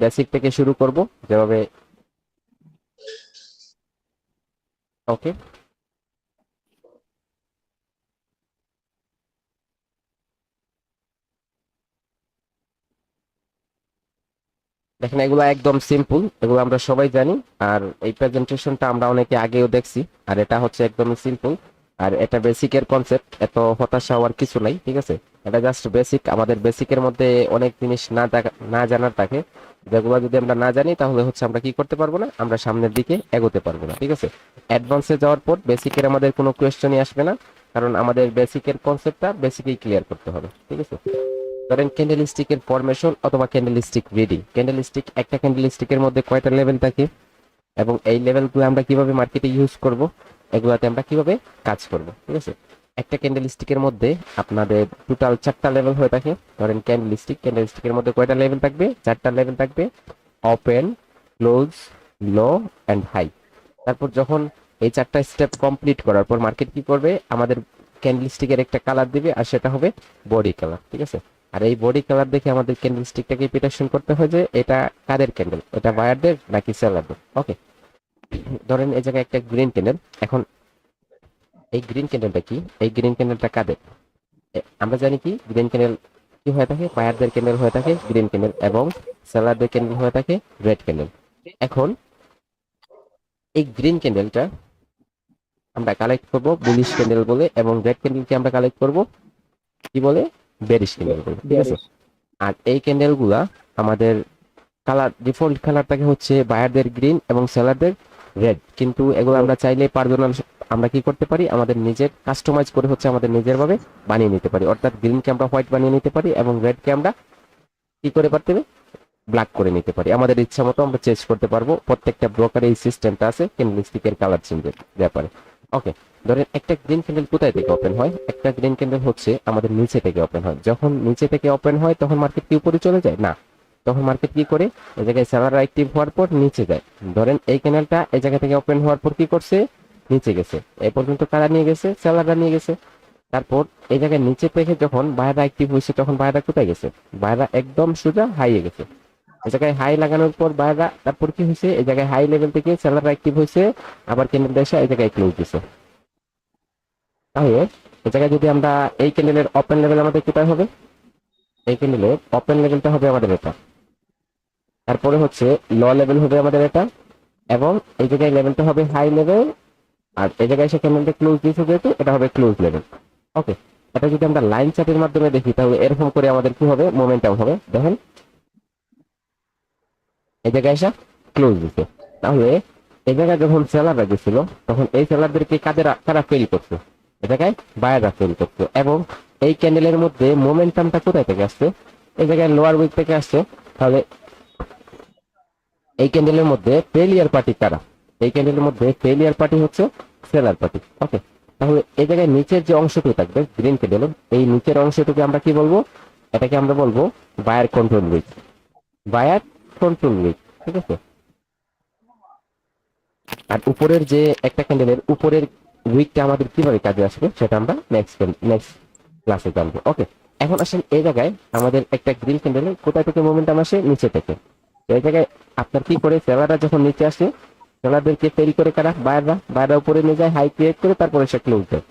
Basic থেকে শুরু করব যেভাবে। ওকে, দেখেন এগুলো একদম সিম্পল, এগুলো আমরা সবাই জানি। আর এই প্রেজেন্টেশনটা আমরা অনেকে আগেও দেখছি। আর এটা হচ্ছে একদমই সিম্পল। আর এটা বেসিকের কনসেপ্ট, এত হতাশা হওয়ার কিছু নাই, ঠিক আছে। এটা জাস্ট বেসিক। আমাদের বেসিকের মধ্যে অনেক জিনিস না জানার থাকে, যেগুলো যদি আমরা না জানি তাহলে হচ্ছে আমরা কি করতে পারবো না, আমরা সামনের দিকে এগোতে পারবো না, ঠিক আছে। অ্যাডভান্সে যাওয়ার পর বেসিকের আমাদের কোনো কোয়েশ্চেনই আসবে না, কারণ আমাদের বেসিকের কনসেপ্টটা বেসিকই ক্লিয়ার করতে হবে, ঠিক আছে। ধরেন ক্যান্ডেলস্টিকের ফরমেশন অথবা ক্যান্ডেলস্টিক রিডিং। ক্যান্ডেলস্টিক, একটা ক্যান্ডেলস্টিকের মধ্যে কয়টা লেভেল থাকে এবং এই লেভেলগুলো আমরা কিভাবে মার্কেটে ইউজ করব, এগুলাতে আমরা কিভাবে কাজ করব, ঠিক আছে। একটা ক্যান্ডেলস্টিকের মধ্যে আপনাদের টোটাল 4টা লেভেল হয়ে থাকে। ধরেন ক্যান্ডেলস্টিকের মধ্যে কয়টা লেভেল থাকবে? 4টা লেভেল থাকবে। Open, close, low and high. তারপর যখন এই 4টা স্টেপ কমপ্লিট করার পর মার্কেট কি করবে, আমাদের ক্যান্ডেলস্টিকের একটা কালার দিবে, আর সেটা হবে বডি কালার, ঠিক আছে। আর এই বডি কালার দেখে আমাদের ক্যান্ডেলস্টিকটাকে প্রিডিকশন করতে হয় যে এটা কাদের ক্যান্ডেল, এটা বায়ারদের নাকি সেলারদের। ওকে, ধরেন এই জায়গায় একটা গ্রিন ক্যান্ডেল। এখন এই গ্রিন ক্যান্ডেলটা কি, এই গ্রিন ক্যান্ডেলটা কাদের? আমরা জানি কি গ্রিন ক্যান্ডেল কি হয়ে থাকে, বায়ারদের ক্যান্ডেল হয়ে থাকে গ্রিন ক্যান্ডেল, এবং সেলারদের ক্যান্ডেল হয়ে থাকে রেড ক্যান্ডেল। এখন এই গ্রিন ক্যান্ডেলটা আমরা কালেক্ট করব বুলিশ ক্যান্ডেল বলে, এবং রেড ক্যান্ডেলকে আমরা কালেক্ট করব কি বলে, বেরিশ ক্যান্ডেল বলে, ঠিক আছে। আর এই ক্যান্ডেল গুলা আমাদের কালার, ডিফল্ট কালারটাকে হচ্ছে বায়ারদের গ্রিন এবং সেলারদের রেড, কিন্তু এগুলো আমরা চাইলে পারবো না। আমরা কি করতে পারি, আমাদের নিজের কাস্টমাইজ করে হচ্ছে আমাদের নিজের ভাবে বানিয়ে নিতে পারি। অর্থাৎ গ্রিনকে আমরা হোয়াইট বানিয়ে নিতে পারি এবং রেডকে আমরা কি করে পারতে হবে, ব্ল্যাক করে নিতে পারি। আমাদের ইচ্ছা মতো আমরা চেঞ্জ করতে পারবো। প্রত্যেকটা ব্রোকারে এই সিস্টেমটা আছে ক্যান্ডেলস্টিকের কালার চেঞ্জের ব্যাপারে। ওকে, ধরেন একটা গ্রিন ক্যান্ডেল কোথায় থেকে ওপেন হয়? একটা গ্রিন ক্যান্ডেল হচ্ছে আমাদের নিচে থেকে ওপেন হয়। যখন নিচে থেকে ওপেন হয় তখন মার্কেট কি উপরে চলে যায় না, তখন মার্কেট কি করে, এই জায়গায় সেলার অ্যাক্টিভ হওয়ার পর নিচে যায়। ধরেন এই ক্যান্ডেলটা এই জায়গা থেকে ওপেন হওয়ার পর কি করছে, নিচে গেছে। এই পর্যন্ত কারা নিয়ে গেছে, সেলাররা নিয়ে গেছে। তারপর এই জায়গায় নিচে থেকে যখন বায়রা অ্যাক্টিভ হয়েছে তখন বায়রা কোথায় গেছে, বায়রা একদম সোজা হাইয়ে গেছে। এই জায়গায় হাই লাগানোর পর বায়রা তারপর কি হয়েছে, এই জায়গায় হাই লেভেল থেকে সেলাররা অ্যাক্টিভ হয়েছে, আবার ক্যান্ডেল এসে এই জায়গায় ক্লোজ দিছে। তাহলে এই জায়গায় যদি আমরা এই ক্যান্ডেলের ওপেন লেভেল আমাদের কোথায় হবে, এই ক্যান্ডেলের ওপেন লেভেলটা হবে আমাদের এটা। তারপরে হচ্ছে ল লেভেল হবে আমাদের এটা, এবং এই জায়গায় লেভেলটা হবে হাই লেভেল। আর এই জায়গায় এসে ক্যান্ডেলটা ক্লোজ দিয়েছে যেহেতু এটা হবে ক্লোজ লেভেল। ওকে, এটা যদি আমরা লাইন চার্টের মাধ্যমে দেখি তাহলে এরকম করে আমাদের কি হবে, মোমেন্টাম হবে। দেখেন এই জায়গায় এসে ক্লোজ দিচ্ছে। তাহলে এই জায়গায় যখন সেলাররা গেছিল তখন এই সেলারদেরকে কারা ফেল করছে, এই জায়গায় বায়াররা ফেল করছে। এবং এই ক্যান্ডেলের মধ্যে মোমেন্টামটা কোথায় থেকে আসছে, এই জায়গায় লোয়ার উইক থেকে আসছে। তাহলে এই ক্যান্ডেলের মধ্যে ফেলিয়ার পার্টি কারা, এই ক্যান্ডেলের মধ্যে ফেলিয়ার পার্টি হচ্ছে সেলার পার্টি। ওকে, তাহলে এই জায়গায় নিচের যে অংশটুকু থাকবে গ্রিন ক্যান্ডেলের, এই নিচের অংশটুকু আমরা কি বলবো, এটাকে আমরা বলবো buyer control wick, buyer control wick, ঠিক আছে। আর উপরের যে একটা ক্যান্ডেলের উপরের উইকটা আমাদের কিভাবে কাজে আসবে সেটা আমরা নেক্সট ক্লাসে জানবো। ওকে, এখন আসেন এই জায়গায় আমাদের একটা গ্রিন ক্যান্ডেলের কোথায় থেকে মোমেন্টাম আসে, নিচে থেকে। এই জায়গায় আপনার কি করে, সেলাররা যখন নিচে আসে সেলারদেরকে ফেরি করে কারা, বায়রা উপরে নিয়ে যায়, হাই ক্রিয়েট করে তারপরে সে ক্লোজ দেয়।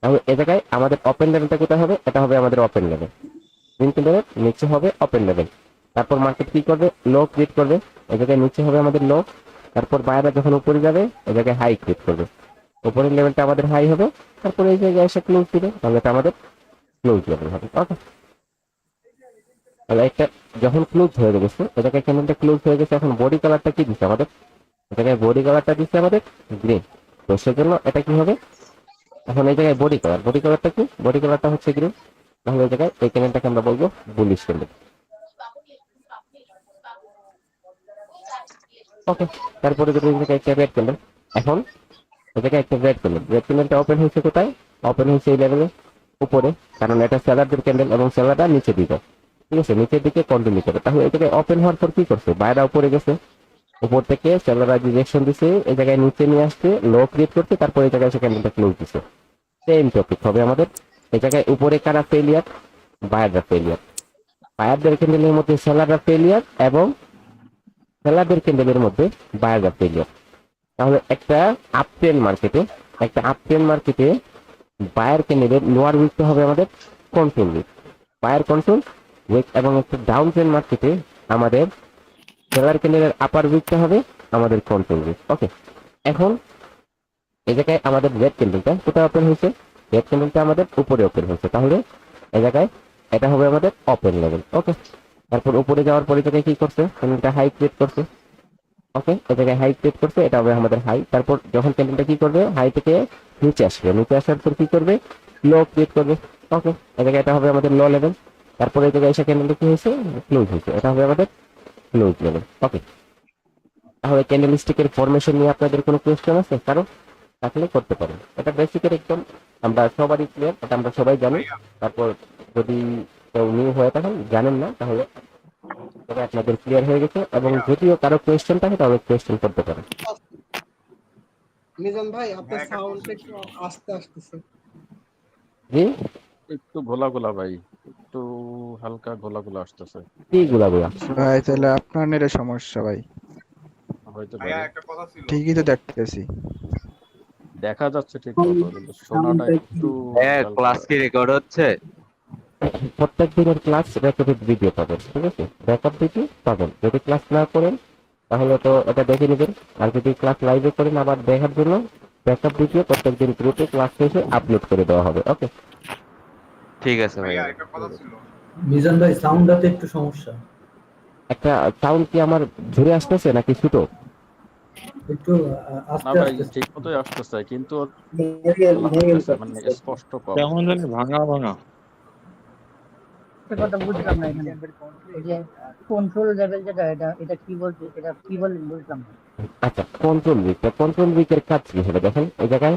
তাহলে এই জায়গায় আমাদের ওপেন লেভেলটা কোথায় হবে, এটা হবে আমাদের ওপেন লেভেল। গ্রিন ক্যান্ডেলের নিচে হবে ওপেন লেভেল। তারপর মার্কেট কি করবে, লো ক্রিয়েট করবে। এই জায়গায় নিচে হবে আমাদের লো। তারপর বায়রা যখন উপরে যাবে এই জায়গায় হাই ক্রিয়েট করবে, উপরের লেভেলটা আমাদের হাই হবে। তারপর এই জায়গায় এসে ক্লোজ দিবে, তাহলে এটা আমাদের ক্লোজ লেভেল হবে। ওকে, তাহলে একটা যখন ক্লোজ হয়ে গেছে, এই জায়গায় ক্যান্ডেলটা ক্লোজ হয়ে গেছে, এখন বডি কালারটা কি দিচ্ছে আমাদের, এই জায়গায় বডি কালারটা দিচ্ছে আমাদের গ্রিন। তো সেজন্য এটা কি হবে, এখন এই জায়গায় বডি কালারটা কি, বডি কালারটা হচ্ছে গ্রিন। তাহলে এই জায়গায় এই ক্যান্ডেলটাকে আমরা বলবো বুলিশ ক্যান্ডেল। ওকে, তারপরে যদি এই জায়গায় একটা রেড ক্যান্ডেল, এখন এই জায়গায় একটা রেড ক্যান্ডেলটা ওপেন হয়েছে কোথায়, ওপেন হয়েছে এই লেভেলে উপরে, কারণ এটা সেলারদের ক্যান্ডেল এবং সেলাররা নিচে দিবে, ঠিক আছে, নিচের দিকে কন্টিনিউ করে। তাহলে এই জায়গায় ওপেন হওয়ার পর কি করছে, বাইরে উপরে গেছে, উপর থেকে সেলাররা ডিরেকশন দিছে এই জায়গায় নিচে নিয়ে আসছে, লো ক্রিয়েট করছে, তারপর এই জায়গায় সে ক্যান্ডেলটা ক্লোজ দিছে। সেম টপিক হবে আমাদের। এই জায়গায় উপরে কারা ফেলিয়ার, বায়াররা ফেলিয়ার। বায়ারদের ক্যান্ডেলের মধ্যে সেলাররা ফেলিয়ার এবং সেলারদের ক্যান্ডেলের মধ্যে বায়ার ফেলিয়ার। তাহলে একটা আপ ট্রেন্ড মার্কেটে বায়ার ক্যান্ডেলের লোয়ার উইকটা হবে আমাদের control wick, buyer control wick, এবং একটা ডাউন ট্রেন্ড মার্কেটে আমাদের সেলার ক্যান্ডেলের আপার উইকটা হবে আমাদের কন্ট্রোল উইক। ওকে, এখন এই জায়গায় আমাদের রেড ক্যান্ডেলটা কোথায় ওপেন হয়েছে? রেড ক্যান্ডেলটা আমাদের উপরে ওপেন হয়েছে, তাহলে এই জায়গায় এটা হবে আমাদের ওপেন লেভেল। ওকে, তারপর উপরে যাওয়ার পরে জায়গায় কি করছে? ক্যান্ডেলটা হাই ক্রিয়েট করছে। ওকে, এই জায়গায় হাই ক্রিয়েট করছে, এটা হবে আমাদের হাই। তারপর যখন ক্যান্ডেলটা কি করবে? হাই থেকে নিচে আসবে, নিচে আসার পর কি করবে? লো ক্রিয়েট করবে। ওকে, এই জায়গায় এটা হবে আমাদের লো লেভেল। তারপরে এই জায়গায় এসে ক্যান্ডেলটা কি হয়েছে? ক্লোজ হয়েছে, এটা হবে আমাদের ক্লোজ লেভেল। ওকে, তাহলে ক্যান্ডেল স্টিকের ফরমেশন নিয়ে আপনাদের কোনো কোয়েশ্চেন আছে? কারণ থাকলে করতে পারেন। এটা বেসিকের একদম আমরা সবারই ক্লিয়ার, এটা আমরা সবাই জানি। তারপর যদি কেউ নিউ হয়ে থাকেন, জানেন না, তাহলে তবে আপনাদের ক্লিয়ার হয়ে গেছে। এবং যদিও কারো কোয়েশ্চেন থাকে তাহলে কোয়েশ্চেন করতে পারেন। মিজান ভাই আপনার সাউন্ডটা একটু আস্তে আসতেছে। জি, একটু ঘোলা ভাই, একটু হালকা ঘোলা আসতেছে। কি গুলা ভাই তাহলে আপনার নেটের সমস্যা ভাই। হয়তো পারে, ঠিকই তো দেখতেছি। দেখা যাচ্ছে ঠিক মতো, কিন্তু শোনাটা একটু ক্লাস কি রেকর্ড হচ্ছে? প্রত্যেক দিনের ক্লাস রেকর্ডেড ভিডিও পাবেন, ঠিক আছে? ব্যাকআপ ভিডিও পাবেন। যদি ক্লাস না করেন তাহলে তো এটা দেখে নেবেন, আর যদি ক্লাস লাইভে করেন আবার দেখার জন্য ব্যাকআপ ভিডিও প্রত্যেকদিন গ্রুপে ক্লাস শেষে আপলোড করে দেওয়া হবে। ওকে, ঠিক আছে ভাই। মিজান ভাই সাউন্ডটাতে একটু সমস্যা, একটা সাউন্ড কি আমার ঝরে আসতেছে নাকি ছোট? একটু না আস্তে ভাই, আস্তে ঠিক মতোই আসতেছে, কিন্তু ভেঙে মানে যাচ্ছে। স্পষ্ট কম। কেমন জানি ভাঙা ভাঙা। একটা কথা বুঝলাম না এখানে, এই যে কন্ট্রোল লেভেল যেটা, এটা এটা কি বলছে, এটা কি বলেন বুঝলাম না। আচ্ছা, কন্ট্রোল উইকের কাজ কি হবে দেখেন। এই জায়গায়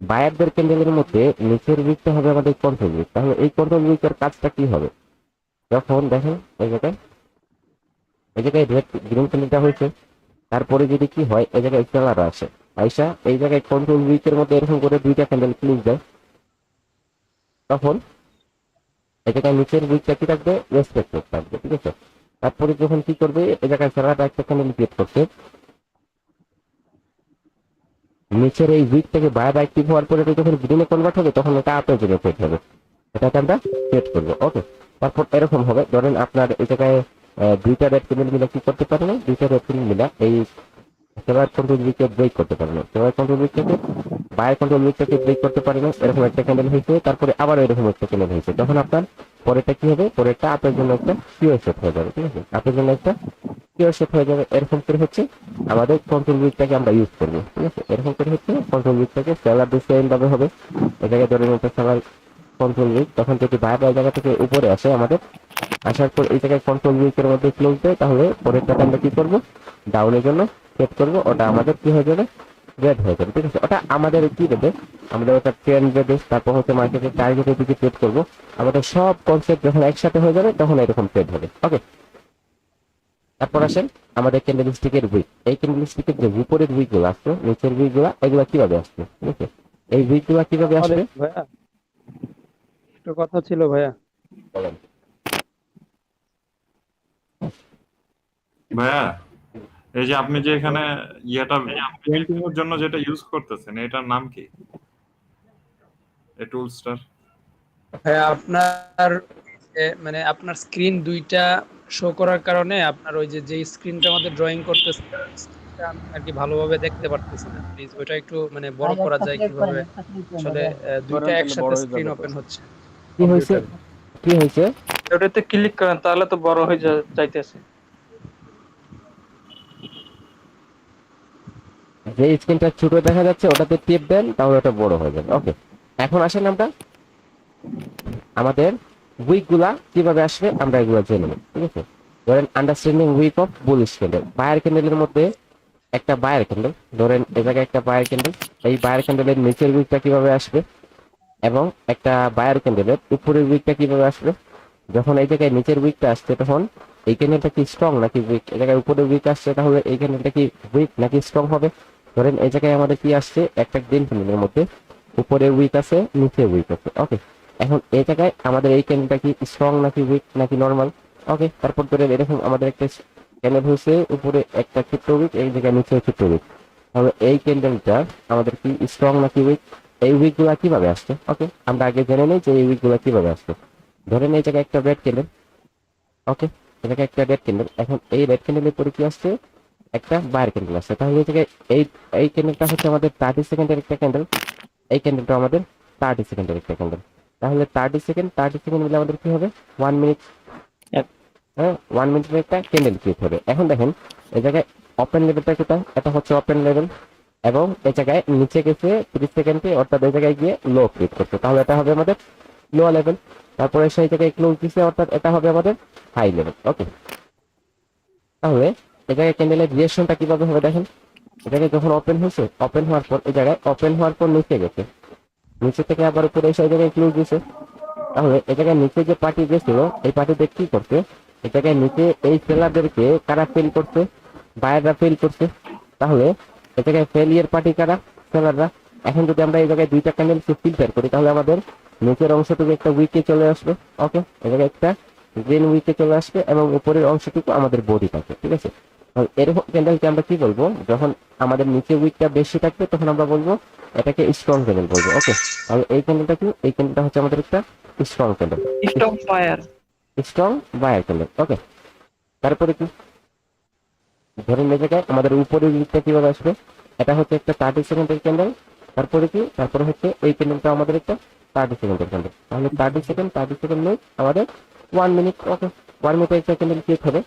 বায়ারদের ক্যান্ডেলের মধ্যে নিচের উইকটা হবে আমাদের কন্ট্রোল উইক। তাহলে এই কন্ট্রোল উইকের কাজটা কি হবে? যখন দেখেন এই জায়গায় রেড গ্রিন ক্যান্ডেলটা হয়েছে, তারপরে যদি কি হয়, এই জায়গায় সেলার আসে, আইসা এই জায়গায় কন্ট্রোল উইকের মধ্যে এরকম করে দুইটা ক্যান্ডেল ক্লোজ দেয়, তখন এই জায়গায় নিচের উইকটা কি থাকবে? রেসপেক্টেড থাকবে, ঠিক আছে? তারপরে যখন কি করবে, এই জায়গায় সেলারটা একটা ক্যান্ডেল ক্রিয়েট করছে, নিচের এই উইক থেকে বায়ার অ্যাক্টিভ হওয়ার পরে এটা যখন গ্রিনে কনভার্ট হবে, তখন এটা আপের জন্য সেট হবে, এটাকে আমরা সেট করবো। ওকে, তারপর এরকম হবে, ধরেন আপনার এই জায়গায় দুইটা রেড ক্যান্ডেল মিলে কি করতে পারে না, দুইটা রেড ক্যান্ডেল মিলে এই সেলার কন্ট্রোল উইককে ব্রেক করতে পারে না, সেলার কন্ট্রোল উইক থেকে বায়ার কন্ট্রোল উইকটাকে ব্রেক করতে পারে না, এরকম একটা ক্যান্ডেল হয়েছে, তারপরে আবার এরকম একটা ক্যান্ডেল হয়েছে, তখন আপনার পরেরটা কি হবে? পরেরটা আপের জন্য একটা পিওর সেট হয়ে যাবে, ঠিক আছে? আপের জন্য একটা পিওর সেট হয়ে যাবে। এরকম করে হচ্ছে আমাদের কন্ট্রোল উইকটাকে আমরা ইউজ করবো, ঠিক আছে? এরকম করে হচ্ছে কন্ট্রোল উইকটাকে সেলার সেম ভাবে হবে। এই জায়গায় ধরে নিতে সেলার কন্ট্রোল উইক, তখন যদি বায়ার জায়গা থেকে উপরে আসে আমাদের, আসার পর এই জায়গায় কন্ট্রোল উইকের মধ্যে ক্লোজ দেয়, তাহলে পরেরটাকে আমরা কি করবো? ডাউনের জন্য সেট করবো, ওটা আমাদের কি হয়ে যাবে? রেড হয়ে যাবে, ঠিক আছে? ওটা আমাদের কি দেবে? আমাদের ওটা ট্রেন্ড দেবে, তারপর হচ্ছে মার্কেটের টার্গেটের দিকে ট্রেড করবো। আমাদের সব কনসেপ্ট যখন একসাথে হয়ে যাবে তখন এরকম ট্রেড হবে। ওকে, তারপর আসেন আমাদের ক্যান্ডেল স্টিকের উইক। এই ক্যান্ডেল স্টিকের যে উপরের উইক গুলো আসছে, নিচের উইক গুলা, এগুলা কিভাবে আসছে, ঠিক আছে? এই উইক গুলা কিভাবে আসবে? ভাইয়া একটু কথা ছিল ভাইয়া। বলেন। ভাইয়া, এই যে আপনি যে এখানে ইয়েটা পেন্টিং এর জন্য যেটা ইউজ করতেছেন, এটার নাম কি? এই টুলসটার? হ্যাঁ, আপনার মানে আপনার স্ক্রিন দুইটা শো করার কারণে আপনার ওই যে স্ক্রিনটা আমাদের ড্রয়িং করতেছে আমি আর কি ভালোভাবে দেখতে পারতেছি না। প্লিজ ওইটা একটু মানে বড় করা যায় কিভাবে? আসলে দুইটা একসাথে স্ক্রিন ওপেন হচ্ছে। কি হয়েছে? কি হয়েছে? ওটাতে ক্লিক করেন তাহলে তো বড় হয়ে যাইতেছে। যে স্ক্রিনটা ছোট দেখা যাচ্ছে ওটাতে টিপ দেন, তাহলে ওটা বড় হয়ে যাবে। ওকে, এখন আসেন আমরা আমাদের উইক গুলা কিভাবে আসবে আমরা এগুলো জেনে নেব, ঠিক আছে? ধরেন understanding wick of bullish candle. Buyer ক্যান্ডেলের মধ্যে একটা বায়ার ক্যান্ডেল, ধরেন এই জায়গায় একটা বায়ার ক্যান্ডেল, এই বায়ার ক্যান্ডেলের নিচের উইকটা কিভাবে আসবে, এবং একটা বায়ার ক্যান্ডেলের উপরের উইকটা কিভাবে আসবে। যখন এই জায়গায় নিচের উইকটা আসছে, তখন এই ক্যান্ডেলটা কি স্ট্রং নাকি উইক? এই জায়গায় উপরের উইক আসছে, তাহলে এই ক্যান্ডেলটা কি উইক নাকি স্ট্রং হবে? ধরেন এই জায়গায় আমাদের কি আসছে? একটা গ্রিন ক্যান্ডেলের মধ্যে উপরে উইক আছে, নিচে উইক আছে। ওকে, এখন এই জায়গায় আমাদের এই ক্যান্ডেলটা কি স্ট্রং নাকি উইক নাকি নরমাল? ওকে, তারপর ধরেন এরকম আমাদের একটা ক্যান্ডেল হচ্ছে উপরে একটা ছোট্ট উইক, এই জায়গায় নিচে ছোট্ট উইক। তাহলে এই ক্যান্ডেলটা আমাদের কি স্ট্রং নাকি উইক? এই উইক গুলা কিভাবে আসছে? ওকে, আমরা আগে জেনে নিই যে এই উইক গুলা কিভাবে আসছে। ধরেন এই জায়গায় একটা রেড ক্যান্ডেল, ওকে, এই জায়গায় একটা রেড ক্যান্ডেল। এখন এই রেড ক্যান্ডেলের পরে কি আসছে? একটা বায়ার ক্যান্ডেল আসছে। তাহলে এই জায়গায় এই ক্যান্ডেলটা হচ্ছে আমাদের 30 সেকেন্ডের একটা ক্যান্ডেল, এই ক্যান্ডেলটা আমাদের 30 সেকেন্ডের একটা ক্যান্ডেল। তাহলে 30 সেকেন্ড মিলে আমাদের কি হবে? 1 মিনিট। হ্যাঁ, 1 মিনিটের একটা ক্যান্ডেল ক্রিয়েট হবে। এখন দেখেন এই জায়গায় ওপেন লেভেলটা কোথায়? এটা হচ্ছে ওপেন লেভেল, এবং এই জায়গায় নিচে গেছে 30 সেকেন্ডে, অর্থাৎ এই জায়গায় গিয়ে লো ক্রিয়েট করছে। তাহলে এটা হবে আমাদের লো লেভেল। তারপরে সেই জায়গায় ক্লোজ দিছে, অর্থাৎ এটা হবে আমাদের হাই লেভেল। ওকে, তাহলে এই জায়গায় ক্যান্ডেলের রিঅ্যাকশনটা কিভাবে হবে দেখেন। এই জায়গায় যখন ওপেন হয়েছে, ওপেন হওয়ার পর এই জায়গায় ওপেন হওয়ার পর নিচে গেছে, নিচে থেকে আবার উপরে এসে এই জায়গায় ক্লোজ দিছে। তাহলে এই জায়গায় নিচে যে পার্টি গেছিল, এই পার্টিতে কি করছে? এই জায়গায় নিচে এই সেলারদেরকে কারা ফেল করছে? বায়াররা ফেল করছে। তাহলে এই জায়গায় ফেলিয়ার পার্টি কারা? সেলাররা। এখন যদি আমরা এই জায়গায় দুইটা ক্যান্ডেলকে ফিল্টার করি, তাহলে আমাদের নিচের অংশটুকু একটা উইকে চলে আসবে। ওকে, এই জায়গায় একটা গ্রিন উইকে চলে আসবে, এবং উপরের অংশটুকু আমাদের বডি থাকে। ঠিক আছে, এরকম ক্যান্ডেলকে আমরা কি বলবো? যখন আমাদের নিচে উইকটা বেশি থাকবে তখন আমরা বলবো এটাকে স্ট্রং ক্যান্ডেল বলবো। ওকে, তাহলে এই ক্যান্ডেলটা কি? এই ক্যান্ডেলটা হচ্ছে আমাদের একটা strong candle, strong buyer. Strong buyer candle. Okay, তারপরে কি? ধরেন এই জায়গায় আমাদের উপরের উইকটা কিভাবে আসবে? এটা হচ্ছে একটা 30 সেকেন্ডের ক্যান্ডেল। তারপরে কি? তারপরে হচ্ছে এই ক্যান্ডেলটা আমাদের একটা 30 সেকেন্ডের ক্যান্ডেল। তাহলে 30 সেকেন্ড নেই আমাদের 1 মিনিট। ওকে, 1 মিনিটে একটা ক্যান্ডেল ক্রিয়েট হবে।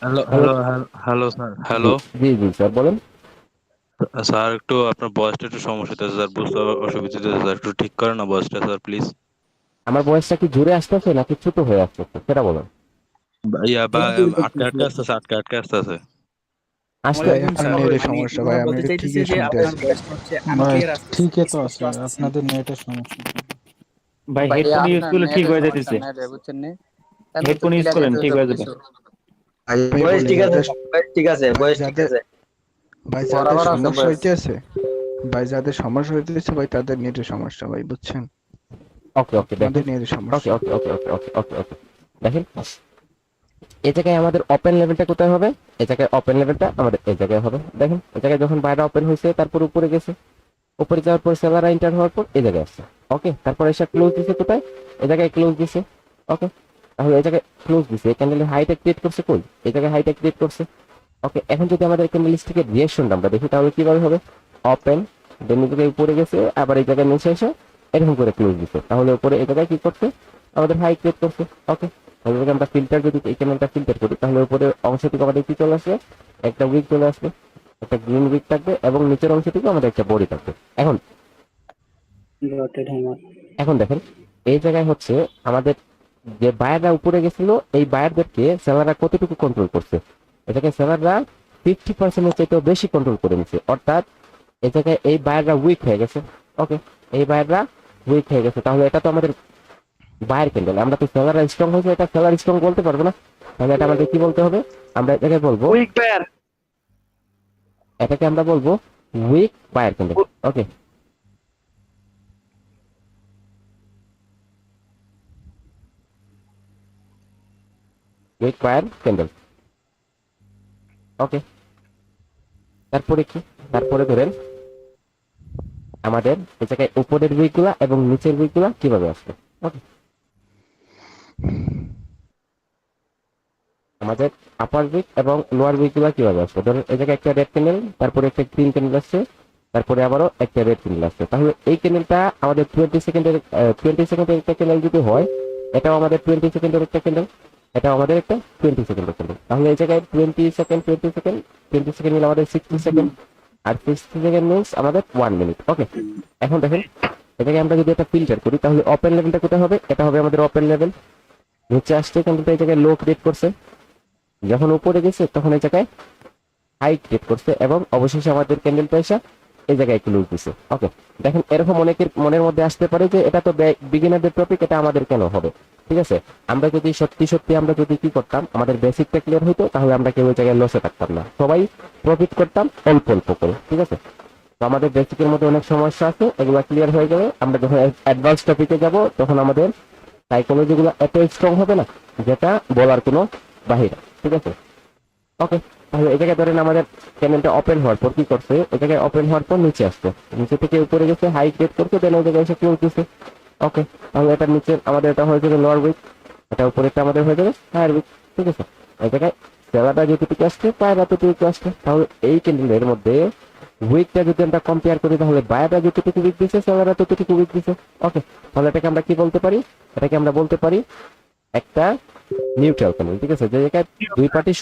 হ্যালো স্যার, হ্যালো জি জি স্যার বলেন। স্যার, একটু আপনার বয়সটা একটু সমস্যা হচ্ছে স্যার, বুঝতে অসুবিধা হচ্ছে স্যার, একটু ঠিক করেন না বয়সটা স্যার প্লিজ। আমার বয়সটা কি জোরে আসতেছে নাকি ছোট হয়ে আসতেছে সেটা বলুন। বা আটকে আটকে আসতেছে, আটকে আটকে আসতেছে। আসতে ভাই আপনার নেটের সমস্যা ভাই, আমি এটা ঠিকই শুনতে আছি। ভাই ঠিকই তো আছে, আপনাদের নেটের সমস্যা। ভাই হেডফোন ইউজ করলে ঠিক হয়ে যাইতেছে। হেডফোন ইউজ করেন ঠিক হয়ে যাবে। আমি বলি ভাই যাদের সমস্যা হইতেছে, ভাই যাদের সমস্যা হইতেছে ভাই তাদের নেটের সমস্যা ভাই, বুঝছেন? ওকে ওকে দেখেন, আমাদের নেটের ওকে সমস্যা। ওকে ওকে ওকে ওকে ওকে ওকে দেখেন এই জায়গায় আমাদের ওপেন লেভেলটা কোথায় হবে? এই জায়গায় ওপেন লেভেলটা আমাদের এই জায়গায় হবে। দেখেন এই জায়গায় যখন বাইরে ওপেন হয়েছে, তারপর উপরে গেছে, উপরে যাওয়ার পর সেলাররা এন্টার হওয়ার পর এই জায়গায় আসছে। ওকে, তারপর এসে ক্লোজ দিছে কোথায়? এই জায়গায় ক্লোজ দিছে। ওকে, তাহলে এই জায়গায় ক্লোজ দিছে, এই ক্যান্ডেলের হাইটা ক্রিয়েট করছে কই? এই জায়গায় হাইটা ক্রিয়েট করছে। ওকে, এখন যদি আমাদের ক্যান্ডেলস্টিকের রিঅ্যাকশনটা আমরা দেখি, তাহলে কিভাবে হবে? ওপেন, দেন এই জায়গায় উপরে গেছে, আবার এই জায়গায় নিচে এসে এরকম করে ক্লোজ দিছে। তাহলে উপরে এই জায়গায় কি করছে? আমাদের হাই ক্রিয়েট করছে। ওকে, তাহলে যদি আমরা ফিল্টার যদি এই ক্যান্ডেলটা ফিল্টার করি, তাহলে উপরে অংশটুকু আমাদের কি চলে আসবে? একটা উইক চলে আসবে, একটা গ্রিন উইক থাকবে, এবং নিচের অংশটুকু আমাদের একটা বডি থাকবে। এখন এখন দেখেন এই জায়গায় হচ্ছে আমাদের যে বায়াররা উপরে গেছিল, এই বায়ারদেরকে সেলাররা কতটুকু কন্ট্রোল করছে? এটাকে সেলাররা 50% চাইতেও বেশি কন্ট্রোল করে নিচ্ছে, অর্থাৎ এই জায়গায় এই বায়াররা উইক হয়ে গেছে। ওকে, এই বায়াররা উইক হয়ে গেছে। তাহলে এটা তো আমাদের বায়ার ক্যান্ডেল, আমরা তো সেলাররা স্ট্রং হয়েছে, এটা সেলার স্ট্রং বলতে পারবো না। তাহলে এটা আমাদের কি বলতে হবে? আমরা এটাকে বলবো উইক ফায়ার। এটাকে আমরা বলবো উইক বায়ার ক্যান্ডেল। ওকে, উইক বায়ার ক্যান্ডেল। ওকে, তারপরে কি? তারপরে ধরেন আমাদের এই জায়গায় উপরের উইকগুলা এবং নিচের উইকগুলা কিভাবে আসবে? ওকে, আমাদের আপার উইক এবং লোয়ার উইকগুলা কিভাবে আসবে? ধরেন এই জায়গায় একটা রেড ক্যান্ডেল, তারপরে একটা গ্রিন ক্যান্ডেল আসছে, তারপরে আবারও একটা রেড ক্যান্ডেল আসছে। তাহলে এই ক্যান্ডেলটা আমাদের 20 সেকেন্ডের একটা ক্যান্ডেল যদি হয়, এটাও আমাদের 20 সেকেন্ডের একটা ক্যান্ডেল, এটাও আমাদের একটা 20 সেকেন্ডের ক্যান্ডেল। তাহলে এই জায়গায় 20 সেকেন্ড মিলে আমাদের 60 সেকেন্ড, আর 60 সেকেন্ড মিনস আমাদের 1 মিনিট। ওকে, এখন দেখেন এটাকে আমরা যদি একটা ফিল্টার করি, তাহলে ওপেন লেভেলটা কোথায় হবে? এটা হবে আমাদের ওপেন লেভেল। নিচে আসছে ক্যান্ডেলটা এই জায়গায় লো ক্রিয়েট করছে, যখন উপরে গেছে তখন এই জায়গায় হাই ক্রিয়েট করছে, এবং অবশেষে আমাদের ক্যান্ডেলটা এসে এই জায়গায় ক্লোজ দিছে। ওকে, দেখেন এরকম অনেকের মনের মধ্যে আসতে পারে যে এটা তো বিগিনারদের টপিক, এটা আমাদের কেন হবে? ঠিক আছে, আমরা যদি সত্যি আমরা যদি কি করতাম, আমাদের বেসিকটা ক্লিয়ার হইতো, তাহলে আমরা কেউ ওই জায়গায় লসে থাকতাম না, সবাই প্রফিট করতাম অল্প অল্প করে। ঠিক আছে, তো আমাদের বেসিকের মধ্যে অনেক সমস্যা আছে, এগুলো ক্লিয়ার হয়ে যাবে। আমরা যখন অ্যাডভান্স টপিকে যাব, তখন আমাদের সাইকোলজি গুলো এত স্ট্রং হবে না, যেটা বলার কোনো বাহিরে। ঠিক আছে, ওকে। তাহলে এই জায়গায় ধরেন আমাদের ক্যান্ডেলটা ওপেন হওয়ার পর কি করছে, এই জায়গায় ওপেন হওয়ার পর নিচে আসছে, নিচে থেকে উপরে গেছে, হাই ক্রিয়েট করছে, দেন ওই জায়গায় এসে ক্লোজ দিছে। ওকে, তাহলে এটা নিচে আমাদের এটা হয়ে যাবে লোয়ার উইক, এটা উপরেরটা আমাদের হয়ে যাবে হায়ার উইক। ঠিক আছে, এই জায়গায় সেলারটা যতটুকু আসছে পায়রা ততটুকু আসছে। তাহলে এই ক্যান্ডেলের মধ্যে উইকটা যদি আমরা কম্পেয়ার করি তাহলে বায়ারটা যতটুকু উইক দিছে সেলারটা ততটুকু উইক দিছে। ওকে, তাহলে এটাকে আমরা কি বলতে পারি, এটাকে আমরা বলতে পারি একটা নিউট্রাল ক্যান্ডেল। ঠিক আছে, যে জায়গায় দুই পার্টি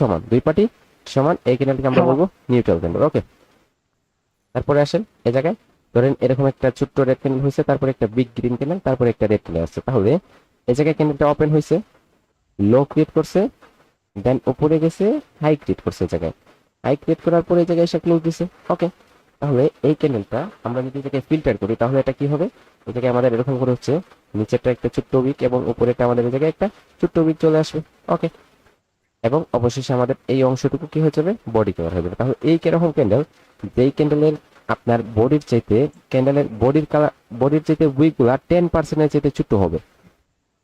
সমান এই ক্যান্ডেলকে আমরা বলবো নিউট্রাল ক্যান্ডেল। ওকে, তারপরে আসেন এই জায়গায় ধরেন এরকম একটা ছোট্ট রেড ক্যান্ডেল হয়েছে, তারপরে একটা বিগ গ্রিন ক্যান্ডেল, তারপরে একটা রেড ক্যান্ডেল আসছে। তাহলে এই জায়গায় ক্যান্ডেলটা ওপেন হয়েছে, লো ক্রিয়েট করছে, দেন উপরে গেছে, হাই ক্রিয়েট করছে, এই জায়গায় হাই ক্রিয়েট করার পরে এই জায়গায় এসে ক্লোজ দিছে। ওকে, তাহলে এই ক্যান্ডেলটা আমরা যদি এটাকে ফিল্টার করি তাহলে এটা কি হবে, এই জায়গায় আমাদের এরকম করে হচ্ছে নিচেরটা একটা ছোট্ট উইক এবং উপরেরটা আমাদের এই জায়গায় একটা ছোট্ট উইক চলে আসবে। ওকে, এবং অবশেষে আমাদের এই অংশটুকু কি হয়ে যাবে, বডি কভার হয়ে যাবে। তাহলে এই কিরকম ক্যান্ডেল, যেই ক্যান্ডেলের আপনার বডির চাইতে ক্যান্ডেলের বডির কালার বডির চাইতে উইকগুলা 10% চাইতে ছোট হবে,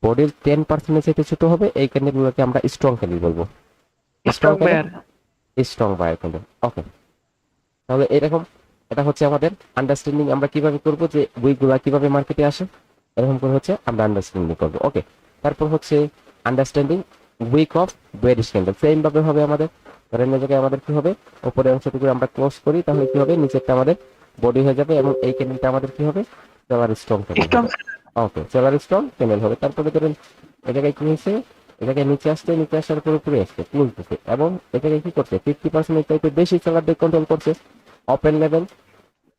বডির 10% চাইতে ছোট হবে, এই ক্যান্ডেলগুলোকে আমরা স্ট্রং ক্যান্ডেল বলবো, স্ট্রং বায়ার ক্যান্ডেল। ওকে, তাহলে এরকম এটা হচ্ছে আমাদের আন্ডারস্ট্যান্ডিং, আমরা কিভাবে করব যে উইকগুলা কিভাবে মার্কেটে আসে, এরকম করে হচ্ছে আমরা আন্ডারস্ট্যান্ডিং করব। ওকে, তারপর হচ্ছে understanding wick of bearish candle, same ভাবে হবে আমাদের। ধরেন এই জায়গায় আমাদের কি হবে, উপরের অংশটুকু আমরা ক্লোজ করি, তাহলে কি হবে, নিচেরটা আমাদের বডি হয়ে যাবে এবং এই ক্যান্ডেলটা আমাদের কি হবে, সেলার স্ট্রং ক্যান্ডেল। ওকে, সেলার স্ট্রং ক্যান্ডেল হবে। তারপরে ধরেন এই জায়গায় কি হয়েছে, এই জায়গায় নিচে আসছে, নিচে আসার পর উপরে আসছে, ক্লোজ দিচ্ছে, এবং এই জায়গায় কি করছে, 50% চাইতে বেশি সেলারদের কন্ট্রোল করছে, ওপেন লেভেল,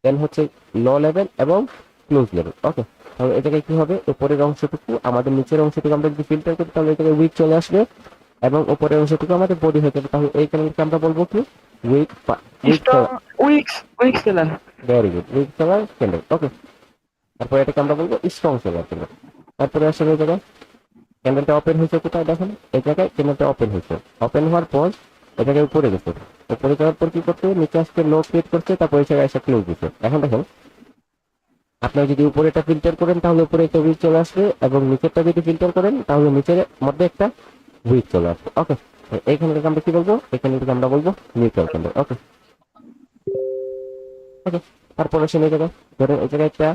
দেন হচ্ছে লো লেভেল এবং ক্লোজ লেভেল। ওকে, তাহলে এই জায়গায় কি হবে, উপরের অংশটুকু আমাদের নিচের অংশটুকু আমরা যদি ফিল্টার করি তাহলে এই জায়গায় উইক চলে আসবে এবং উপরের অংশটুকু আমাদের বডি হয়ে যাবে। তাহলে এই ক্যান্ডেলকে আমরা বলবো কি, weak seller. Very good, weak seller candle. Okay, তারপরে এটাকে আমরা বলবো স্ট্রং সেলার ক্যান্ডেল। তারপরে আসলে এই জায়গায় ক্যান্ডেলটা ওপেন হয়েছে কোথায়, দেখেন এই জায়গায় ক্যান্ডেলটা ওপেন হয়েছে, ওপেন হওয়ার পর এই জায়গায় উপরে গেছে, উপরে যাওয়ার পর কি করছে, নিচে আসতে লো ক্রিয়েট করছে, তারপর এই জায়গায় এসে ক্লোজ দিচ্ছে। এখন দেখেন আপনারা যদি উপরেটা ফিল্টার করেন তাহলে উপরে একটা উইক চলে আসবে এবং নিচেরটা যদি ফিল্টার করেন তাহলে নিচের মধ্যে একটা উইক চলে আসবে। ওকে, এইখানে থেকে আমরা কি বলবো, এখানে থেকে আমরা বলবো নিউট্রাল ক্যান্ডেল। ওকে, ওকে, তারপরে আসেন এই জায়গায় ধরেন এই জায়গায় একটা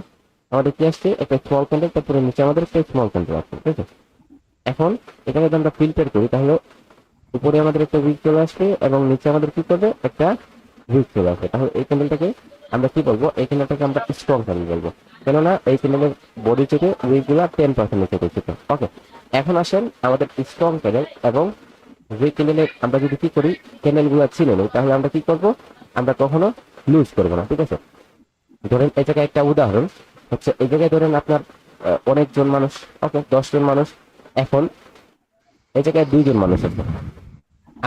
আমাদের কি আসছে, একটা স্মল ক্যান্ডেল, তারপরে নিচে আমাদের একটা স্মল ক্যান্ডেল আসছে। ঠিক আছে, এখন এটাকে যদি আমরা ফিল্টার করি তাহলে উপরে আমাদের একটা উইক চলে আসবে এবং নিচে আমাদের কি করবে, একটা উইক চলে আসবে। তাহলে এই ক্যান্ডেলটাকে আমরা কি বলবো, এই ক্যান্ডেলটাকে আমরা স্ট্রং ক্যান্ডেল বলবো, কেননা এই ক্যান্ডেলের বডি থেকে উইকগুলা 10% থেকে ছোট। ওকে, এখন আসেন আমাদের স্ট্রং ক্যান্ডেল এবং উইক ক্যান্ডেলের আমরা যদি কি করি, ক্যান্ডেলগুলো চিনে নিই তাহলে আমরা কি করবো, আমরা কখনো লুজ করবো না। ঠিক আছে, ধরেন এই জায়গায় একটা উদাহরণ হচ্ছে, এই জায়গায় ধরেন আপনার অনেকজন মানুষ, ওকে 10 জন মানুষ, এখন এই জায়গায় 2 জন মানুষ আছে,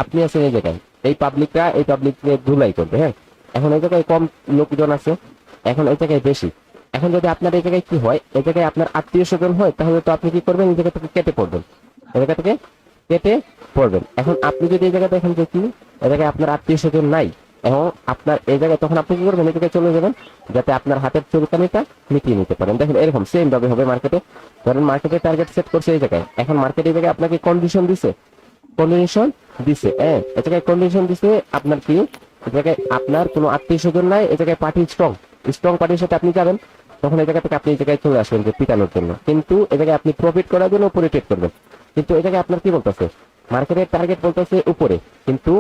আপনি আছেন এই জায়গায়, এই পাবলিককে ধুলাই করবে। হ্যাঁ, এখন এই জায়গায় কম লোকজন আছে, এখন এই জায়গায় বেশি। এখন যদি আপনার এই জায়গায় কি হয়, এই জায়গায় আপনার আত্মীয় স্বজন হয় তাহলে তো আপনি কি করবেন, এই জায়গা থেকে কেটে পড়বেন, এই জায়গা থেকে কেটে পড়বেন। এখন আপনি যদি এই জায়গায় দেখেন যে কি এই জায়গায় আপনার আত্মীয় স্বজন নাই, এবং আপনার এই জায়গায় তখন আপনি কি করবেন, এই জায়গায় চলে যাবেন যাতে আপনার হাতের চুলকানিটা মিটিয়ে নিতে পারেন। দেখেন এরকম সেম ভাবে হবে মার্কেটে। ধরেন মার্কেটে টার্গেট সেট করছে এই জায়গায়, এখন মার্কেট এই জায়গায় আপনাকে কন্ডিশন দিছে, এই জায়গায় কন্ডিশন দিছে আপনার কি, এই জায়গায় আপনার কোনো আত্মীয় স্বজন নাই, এই জায়গায় পার্টি স্ট্রং পার্টির সাথে আপনি যাবেন, তখন এই জায়গা থেকে আপনি এই জায়গায় চলে আসবেন যে পিটানোর জন্য, কিন্তু এই জায়গায় আপনি প্রফিট করার জন্য উপরে ট্রেড করবেন। কিন্তু এই জায়গায় আপনার কি বলতেছে, মার্কেটের টার্গেট বলতেছে উপরে, কিন্তু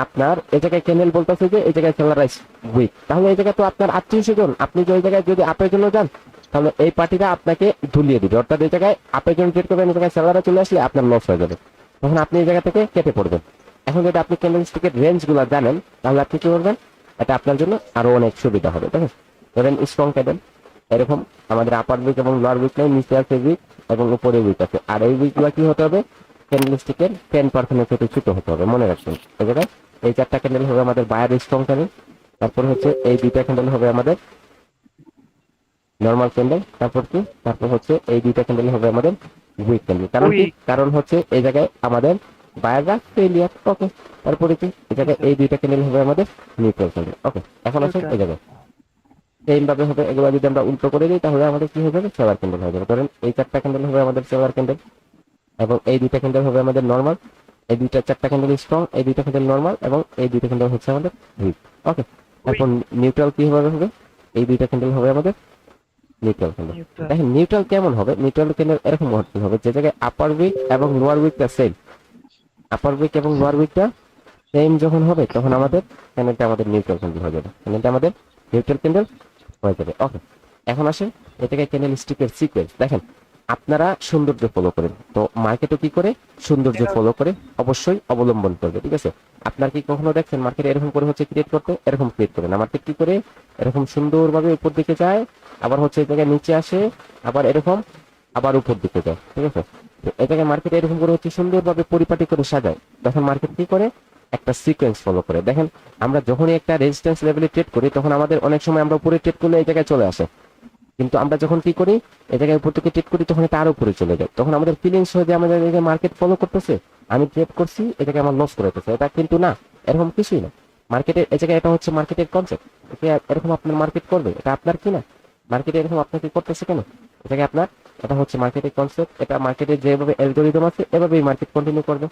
আপনার এই জায়গায় ক্যান্ডেল বলতেছে যে এই জায়গায় সেলারাইজ উইক। তাহলে এই জায়গায় তো আপনার আত্মীয় স্বজন, আপনি যে ওই জায়গায় যদি আপের জন্য যান তাহলে এই পার্টিটা আপনাকে ধুলিয়ে দিবে, অর্থাৎ এই জায়গায় আপের জন্য ট্রেড করবেন, এই জায়গায় সেলাররা চলে আসলে আপনার লস হয়ে যাবে, তখন আপনি এই জায়গা থেকে কেটে পড়বেন। এখন যদি আপনি ক্যান্ডেলস্টিকের রেঞ্জ গুলা জানেন তাহলে আপনি কি করবেন, এটা আপনার জন্য আরো অনেক সুবিধা হবে। ঠিক আছে, ধরেন স্ট্রং ক্যান্ডেল এরকম আমাদের আপার উইক এবং লোয়ার উইক নাই, নিচে আছে উইক এবং উপরে উইক আছে, আর এই উইক গুলা কি হতে হবে, ক্যান্ডেলস্টিকের 10% থেকে ছোট হতে হবে, মনে রাখবেন। এই জায়গায় এই 4টা ক্যান্ডেল হবে আমাদের বায়ার স্ট্রং ক্যান্ডেল, তারপর হচ্ছে এই 2টা ক্যান্ডেল হবে আমাদের নরমাল ক্যান্ডেল, তারপর হচ্ছে এই 2টা ক্যান্ডেল হবে আমাদের উইক ক্যান্ডেল। কারণ হচ্ছে এই জায়গায় আমাদের বায়াররা ফেলিয়ার। ওকে, তারপরে কি এই জায়গায় এই 2টা ক্যান্ডেল হবে আমাদের নিউট্রাল ক্যান্ডেল। ওকে, এখন আছে এই জায়গায় সেম ভাবে হবে, এগুলো যদি আমরা উল্টো করে দিই তাহলে আমাদের কি হয়ে যাবে, সেলার ক্যান্ডেল হয়ে যাবে। ধরেন এই 4টা ক্যান্ডেল হবে আমাদের সেলার ক্যান্ডেল এবং এই 2টা ক্যান্ডেল হবে আমাদের নরমাল, এই দুইটা চারটা ক্যান্ডেল স্ট্রং, এই দুইটা ক্যান্ডেল নরমাল, এবং এই দুইটা ক্যান্ডেল হচ্ছে আমাদের উইক। ওকে, এখন নিউট্রাল কিভাবে হবে? এই দুইটা ক্যান্ডেল হবে আমাদের নিউট্রাল ক্যান্ডেল। দেখেন নিউট্রাল কেমন হবে? নিউট্রাল ক্যান্ডেল এরকম হবে যে জায়গায় আপার উইক এবং লোয়ার উইকটা সেম, আপার উইক এবং লোয়ার উইকটা সেম যখন হবে তখন আমাদের ক্যান্ডেলটা আমাদের নিউট্রাল ক্যান্ডেল হয়ে যাবে, ক্যান্ডেলটা আমাদের নিউট্রাল ক্যান্ডেল হয়ে যাবে। ওকে, এখন আসেন এটাকে ক্যান্ডেল স্টিকের সিকোয়েন্স। দেখেন আপনারা সৌন্দর্য ফলো করেন, তো মার্কেটও কি করে সৌন্দর্য ফলো করে অবশ্যই অবলম্বন করবে, ঠিক আছে? আপনার কি কখনো দেখছেন মার্কেট এরকম করে হচ্ছে ক্রিয়েট করতে? এরকম ক্রিয়েট করে না, মার্কেট কি করে এরকম সুন্দরভাবে উপর দিকে যায়, আবার হচ্ছে এই জায়গায় নিচে আসে, আবার এরকম আবার উপর দিকে যায়, ঠিক আছে? তো এই জায়গায় মার্কেট এরকম করে হচ্ছে সুন্দরভাবে পরিপাটি করে সাজায়, তখন মার্কেট কি করে একটা সিকোয়েন্স ফলো করে। দেখেন আমরা যখনই একটা রেজিস্ট্যান্স লেভেলে ট্রেড করি তখন আমাদের অনেক সময় আমরা উপরে ট্রেড করলে এই জায়গায় চলে আসে, কিন্তু আমরা যখন কি করি এই জায়গায় উপর থেকে ট্রেড করি তখন এটা আরো উপরে চলে যায়, তখন আমাদের ফিলিংস হয় যে আমাদের এই মার্কেট ফলো করতেছে, আমি ট্রেড করছি, এই জায়গায় আমার লস করাইতেছে। এটা কিন্তু না, এরকম কিছুই না। মার্কেটের এই জায়গায় এটা হচ্ছে মার্কেটের কনসেপ্ট, এরকম আপনার মার্কেট করবে, এটা আপনার কি না, মার্কেটে এরকম আপনাকে করতেছে কেন? এই জায়গায় আপনার এটা হচ্ছে মার্কেটের কনসেপ্ট, এটা মার্কেটের যেভাবে অ্যালগরিদম আছে এভাবেই মার্কেট কন্টিনিউ করবে।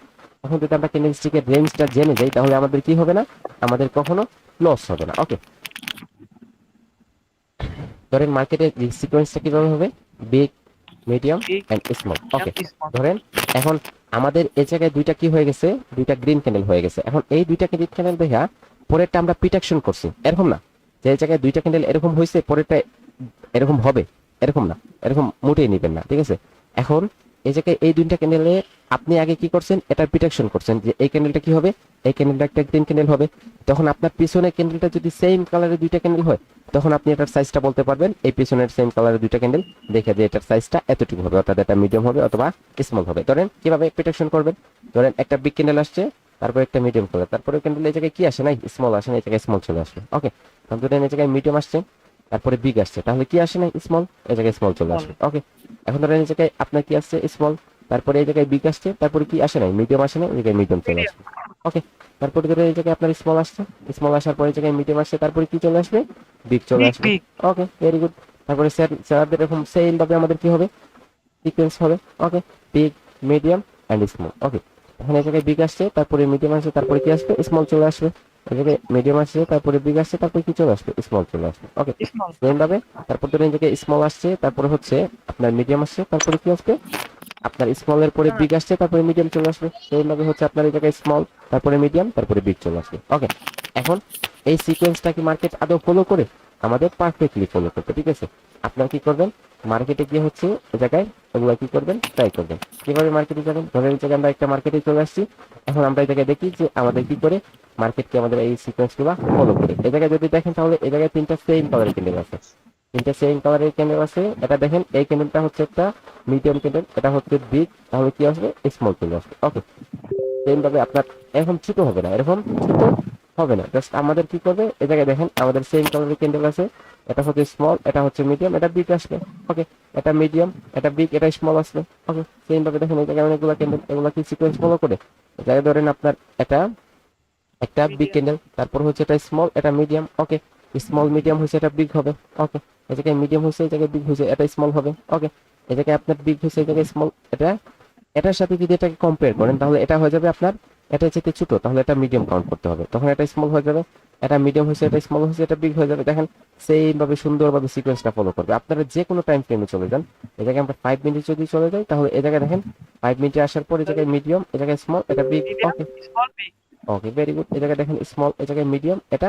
এখন যদি আমরা ক্যান্ডেলস্টিকের রেঞ্জটা জেনে যাই তাহলে আমাদের কি হবে না, আমাদের কখনো লস হবে না। ওকে, ধরেন মার্কেটের সিকোয়েন্সটা কিভাবে হবে? Big, medium and small. Okay, ধরেন এখন আমাদের এই জায়গায় দুইটা কি হয়ে গেছে, দুইটা গ্রিন ক্যান্ডেল হয়ে গেছে। এখন এই দুইটা গ্রিন ক্যান্ডেল দেখা পরেরটা আমরা প্রিটেকশন করছি, এরকম না যে এই জায়গায় দুইটা ক্যান্ডেল এরকম হয়েছে পরেরটা এরকম হবে, এরকম না, এরকম মোটেই নেবেন না, ঠিক আছে? এখন এই জায়গায় এই দুইটা ক্যান্ডেলে আপনি আগে কি করছেন, এটার প্রিটেকশন করছেন যে এই ক্যান্ডেলটা কি হবে, এই ক্যান্ডেলটা একটা গ্রিন ক্যান্ডেল হবে, তখন আপনার পিছনে ক্যান্ডেলটা যদি সেম কালারের দুইটা ক্যান্ডেল হয় তখন আপনি এটার সাইজটা বলতে পারবেন, এই পিছনের সেম কালারের দুইটা ক্যান্ডেল দেখে যে এটার সাইজটা এতটুকু হবে, অর্থাৎ এটা মিডিয়াম হবে অথবা স্মল হবে। ধরেন কিভাবে প্রিটেকশন করবেন, ধরেন একটা বিগ ক্যান্ডেল আসছে, তারপর একটা মিডিয়াম কালার, তারপরে ক্যান্ডেল এই জায়গায় কি আসে নাই, স্মল আসে না, এই জায়গায় স্মল চলে আসবে। ওকে, ধরেন এই জায়গায় মিডিয়াম আসছে, তারপরে বিগ আসছে, তাহলে কি আসে নাই, স্মল, এই জায়গায় স্মল চলে আসবে। ওকে, এখন ধরেন এই জায়গায় আপনার কি আসছে, স্মল, তারপরে এই জায়গায় বিগ আসছে, তারপরে কি আসে নাই, মিডিয়াম আসে না, এই জায়গায় মিডিয়াম চলে আসবে। ওকে, তারপরে ধরে এই জায়গায় আপনার স্মল আসছে, স্মল আসার পরে এই জায়গায় মিডিয়াম আসছে, তারপরে কি চলে আসবে, বিগ চলে আসবে। ওকে, ভেরি গুড। তারপরে স্যারদের এরকম সেম ভাবে আমাদের কি হবে, সিকোয়েন্স হবে। ওকে, বিগ, মিডিয়াম এন্ড স্মল। ওকে, এখন এই জায়গায় বিগ আসছে, তারপরে মিডিয়াম আসছে, তারপরে কি আসবে, স্মল চলে আসবে। এই জায়গায় মিডিয়াম আসছে, তারপরে বিগ আসছে, তারপরে কি চলে আসবে, স্মল চলে আসবে। ওকে, সেম ভাবে তারপর ধরে এই জায়গায় স্মল আসছে, তারপরে হচ্ছে আপনার মিডিয়াম আসছে, তারপরে কি আসবে, আপনার স্মল এর পরে বিগ আসছে, তারপরে মিডিয়াম চলে আসবে। সেম ভাবে হচ্ছে আপনার এই জায়গায় স্মল, তারপরে মিডিয়াম, তারপরে বিগ চলে আসবে। ওকে, এখন এই সিকোয়েন্সটা কি মার্কেট আদৌ ফলো করে? আমাদের পারফেক্টলি ফলো করতে, ঠিক আছে? আপনারা কি করবেন, মার্কেটে গিয়ে হচ্ছে এই জায়গায় ওগুলো কি করবেন, ট্রাই করবেন। কিভাবে মার্কেটে যাবেন, ধরেন এই জায়গায় আমরা একটা মার্কেটে চলে আসছি, এখন আমরা এই জায়গায় দেখি যে আমাদের কি করে মার্কেটকে আমাদের এই সিকোয়েন্সগুলো ফলো করে। এই জায়গায় যদি দেখেন তাহলে এই জায়গায় তিনটা সেম কালারের ক্যান্ডেল আছে, তিনটা সেম কালারের ক্যান্ডেল আছে। এটা দেখেন এই ক্যান্ডেলটা হচ্ছে একটা মিডিয়াম ক্যান্ডেল, এটা হচ্ছে বিগ, তাহলে কি আসবে, স্মল চলে আসবে। ওকে, সেম ভাবে আপনার এরকম ছোট হবে না, এরকম ছোট হবে না, জাস্ট আমাদের কি করবে, এই জায়গায় দেখেন আমাদের সেম কালারের ক্যান্ডেল আছে, এটা হচ্ছে স্মল, এটা হচ্ছে মিডিয়াম, এটা বিগ আসবে। ওকে, এটা মিডিয়াম, এটা বিগ, এটা স্মল আসবে। ওকে, সেম ভাবে দেখেন এই জায়গায় অনেকগুলো ক্যান্ডেল, এগুলো কি সিকোয়েন্স ফলো করে। এই জায়গায় ধরেন আপনার এটা একটা বিগ ক্যান্ডেল, তারপর হচ্ছে এটা স্মল, এটা মিডিয়াম। ওকে, স্মল মিডিয়াম হয়েছে, এটা বিগ হবে। ওকে, এই জায়গায় মিডিয়াম হয়েছে, এই জায়গায় বিগ হয়েছে, এটা স্মল হবে। ওকে, এই জায়গায় আপনার বিগ হয়েছে, এই জায়গায় স্মল, এটা এটার সাথে যদি এটাকে কম্পেয়ার করেন তাহলে এটা হয়ে যাবে আপনার, এটা যেতে ছোট, তাহলে এটা মিডিয়াম কাউন্ট করতে হবে, তখন এটা স্মল হয়ে যাবে, এটা মিডিয়াম হয়েছে, এটা স্মল হয়েছে, এটা বিগ হয়ে যাবে। দেখেন সেম ভাবে সুন্দরভাবে সিকোয়েন্সটা ফলো করবে। আপনারা যে কোনো টাইম ফ্রেমে চলে যান, এই জায়গায় আমরা 5 মিনিট যদি চলে যাই তাহলে এই জায়গায় দেখেন 5 মিনিটে আসার পর এই জায়গায় মিডিয়াম, এই জায়গায় স্মল, এটা বিগ। ওকে, ওকে, ভেরি গুড। এই জায়গায় দেখেন স্মল, এই জায়গায় মিডিয়াম, এটা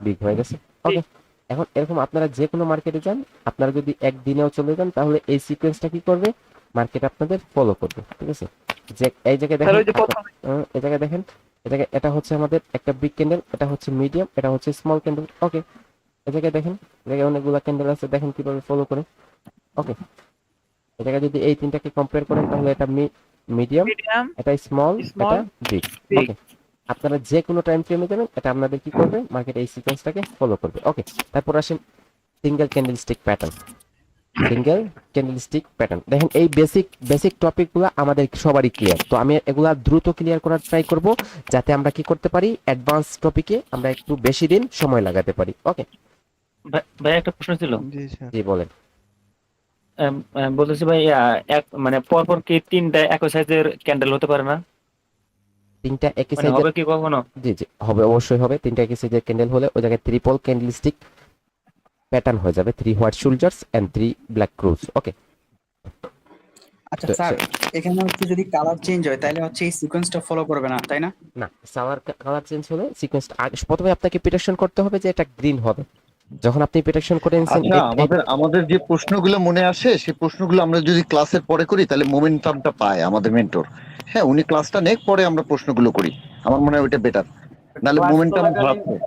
বিগ হয়ে গেছে। ওকে, এখন এরকম আপনারা যে কোনো মার্কেটে যান, আপনারা যদি একদিনেও চলে যান তাহলে এই সিকোয়েন্সটা কি করবে, মার্কেট আপনাদের ফলো করবে, ঠিক আছে? যে এই জায়গায় দেখেন, এই জায়গায় দেখেন, এই জায়গায় এটা হচ্ছে আমাদের একটা বিগ ক্যান্ডেল, এটা হচ্ছে মিডিয়াম, এটা হচ্ছে স্মল ক্যান্ডেল। ওকে, এই জায়গায় দেখেন, এই জায়গায় অনেকগুলো ক্যান্ডেল আছে, দেখেন কিভাবে ফলো করে। ওকে, এই জায়গায় যদি এই তিনটাকে কম্পেয়ার করেন তাহলে এটা মিডিয়াম, এটা স্মল, এটা বিগ। ওকে, আপনারা যে কোনো টাইম ফ্রেমে যাবেন, এটা আপনাদের কি করবে, মার্কেট এই সিকোয়েন্সটাকে ফলো করবে। ওকে, তারপর আসেন single candlestick pattern. Single candlestick pattern, দেখেন এই বেসিক টপিকগুলো আমাদের সবারই ক্লিয়ার, তো আমি এগুলা দ্রুত ক্লিয়ার করার ট্রাই করব যাতে আমরা কি করতে পারি, অ্যাডভান্স টপিকে আমরা একটু বেশি দিন সময় লাগাতে পারি। ওকে ভাই একটা প্রশ্ন ছিল। জি স্যার। জি বলেন। বলতেছি ভাই, এক মানে পরপর কি তিনটা একই সাইজের ক্যান্ডেল হতে পারে না? তিনটা একই মানে সাইজের, হবে কি কখনো? জি জি হবে, অবশ্যই হবে। তিনটা একই সাইজের ক্যান্ডেল হলে ওই জায়গায় ট্রিপল ক্যান্ডেলস্টিক প্যাটার্ন হয়ে যাবে, 3 white soldiers and 3 black crows. Okay, আচ্ছা স্যার, এখানে হচ্ছে যদি কালার চেঞ্জ হয় তাহলে হচ্ছে এই সিকোয়েন্সটা ফলো করবে না, তাই না? না, সালোয়ার কালার চেঞ্জ হলে সিকোয়েন্স প্রথমে আপনাকে প্রিডিকশন করতে হবে যে এটা গ্রিন হবে। যখন আপনি প্রিডিকশন করে নিছেন, আচ্ছা, আমাদের যে প্রশ্নগুলো মনে আসে সেই প্রশ্নগুলো আমরা যদি ক্লাসের পরে করি তাহলে মোমেন্টামটা পায় আমাদের মেন্টর। হ্যাঁ, উনি ক্লাসটা নেক, পরে আমরা প্রশ্নগুলো করি, আমার মনে হয় ওইটা বেটার, নাহলে মোমেন্টাম খারাপ হয়।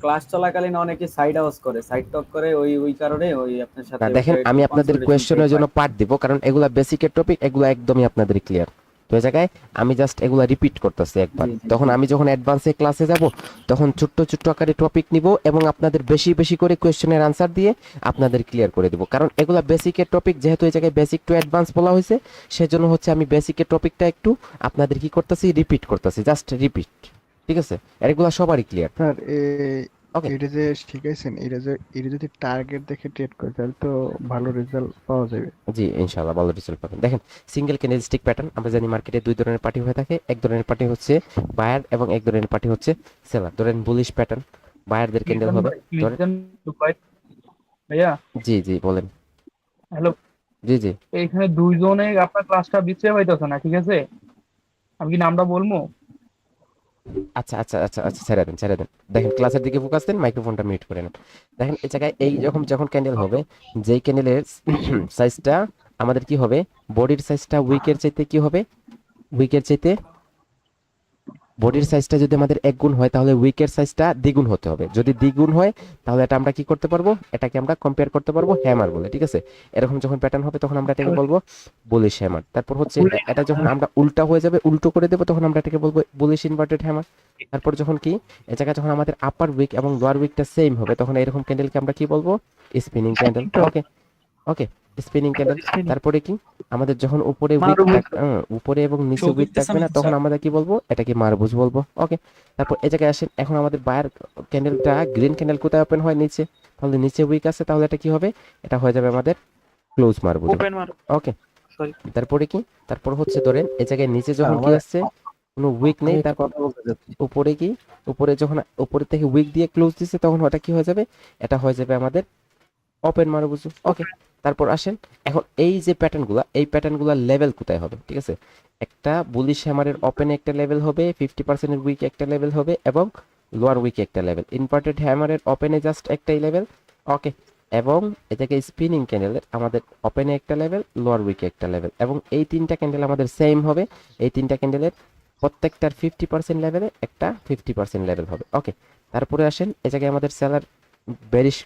ক্লাস চলাকালীন অনেকে সাইড আওয়াজ করে, সাইড টক করে, ওই কারণে ওই আপনার সাথে না দেখেন, আমি আপনাদের কোয়েশ্চেনের জন্য পার্ট দিব, কারণ এগুলা বেসিকের টপিক, এগুলা একদমই আপনাদের ক্লিয়ার। তো এই জায়গায় আমি জাস্ট এগুলা রিপিট করতেছি একবার। তখন আমি যখন অ্যাডভান্সে ক্লাসে যাব তখন ছোট্ট ছোট্ট আকারে টপিক নিব এবং আপনাদের বেশি বেশি করে কোয়েশ্চেনের আনসার দিয়ে আপনাদের ক্লিয়ার করে দেব। কারণ এগুলা বেসিকের টপিক, যেহেতু এই জায়গায় বেসিক টু অ্যাডভান্স বলা হয়েছে, সেজন্য হচ্ছে আমি বেসিকের টপিকটা একটু আপনাদের কি করতেছি, রিপিট করতেছি, জাস্ট রিপিট। ঠিক আছে, আর এগুলা সবারই ক্লিয়ার। স্যার এটা যে শিখাইছেন, এটা যদি টার্গেট দেখে ট্রেড করে তাহলে তো ভালো রেজাল্ট পাওয়া যাবে। জি ইনশাআল্লাহ ভালো রেজাল্ট পাবেন। দেখেন, সিঙ্গেল ক্যান্ডেলস্টিক প্যাটার্ন, আমরা জানি মার্কেটে দুই ধরনের পার্টি হয়ে থাকে। এক ধরনের পার্টি হচ্ছে বায়ার এবং এক ধরনের পার্টি হচ্ছে সেলার। ধরেন বুলিশ প্যাটার্ন, বায়ারদের ক্যান্ডেল হবে। ভাইয়া, জি জি বলেন। হ্যালো, জি জি এইখানে দুইজনে আপনার ক্লাসটা বিচ্ছে হইতেছে না, ঠিক আছে? আমি কি নামটা বলবো? আচ্ছা আচ্ছা আচ্ছা আচ্ছা, ছেড়ে দেন ছেড়ে দেন। দেখেন, ক্লাসের দিকে ফোকাস দেন, মাইক্রোফোনটা মিউট করে নেন। দেখেন এই জায়গায় এই যখন যখন ক্যান্ডেল হবে, যেই ক্যান্ডেলের সাইজটা আমাদের কি হবে, বডির সাইজটা উইকের চাইতে কি হবে, উইকের চাইতে বডির সাইজটা যদি আমাদের এক গুণ হয় তাহলে উইকের সাইজটা দ্বিগুণ হতে হবে। যদি দ্বিগুণ হয় তাহলে এটা আমরা কি করতে পারবো, এটাকে আমরা কম্পেয়ার করতে পারবো হ্যামার বলে। ঠিক আছে, এরকম যখন প্যাটার্ন হবে তখন আমরা এটাকে বলবো বুলিশ হ্যামার। তারপর হচ্ছে এটা যখন আমরা উল্টা হয়ে যাবে, উল্টো করে দেবো, তখন আমরা এটাকে বলবো বুলিশ ইনভার্টেড হ্যামার। তারপর যখন কি এই জায়গায় যখন আমাদের আপার উইক এবং লোয়ার উইকটা সেম হবে, তখন এরকম ক্যান্ডেলকে আমরা কি বলবো, স্পিনিং ক্যান্ডেল। ওকে ওকে, স্পিনিং ক্যান্ডেল। তারপরে কি আমাদের যখন উপরে উইক উপরে এবং নিচে উইক থাকবে না, তখন আমরা কি বলবো, এটাকে মারবুজ বলবো। ওকে, তারপর এই জায়গায় আসেন, এখন আমাদের বায়ার ক্যান্ডেলটা গ্রিন ক্যান্ডেল কোথায় ওপেন হয়, নিচে, তাহলে নিচে উইক আছে, তাহলে এটা কি হবে, এটা হয়ে যাবে আমাদের ক্লোজ মারবুজ। ওকে, তারপরে কি, তারপর হচ্ছে ধরেন এই জায়গায় নিচে যখন কি আসছে, কোনো উইক নেই, তারপর উপরে কি, উপরে যখন উপরে থেকে উইক দিয়ে ক্লোজ দিচ্ছে, তখন ওটা কি হয়ে যাবে, এটা হয়ে যাবে আমাদের ওপেন মারবুজ। ওকে, তারপর আসেন, এখন এই যে প্যাটার্নগুলো, এই প্যাটার্নগুলোর লেভেল কোথায় হবে, ঠিক আছে? একটা বুলিশ হ্যামারের ওপেনে একটা লেভেল হবে, 50% এর উইকে একটা লেভেল হবে এবং লোয়ার উইকে একটা লেভেল। ইনভার্টেড হ্যামারের ওপেনে জাস্ট একটাই লেভেল। ওকে, এবং এটাকে স্পিনিং ক্যান্ডেলের আমাদের ওপেনে একটা লেভেল, লোয়ার উইকে একটা লেভেল, এবং এই তিনটা ক্যান্ডেল আমাদের সেম হবে। এই তিনটা ক্যান্ডেলের প্রত্যেকটার 50% লেভেলে একটা 50% লেভেল হবে। ওকে, তারপরে আসেন এই জায়গায় আমাদের সেলার বেরিশ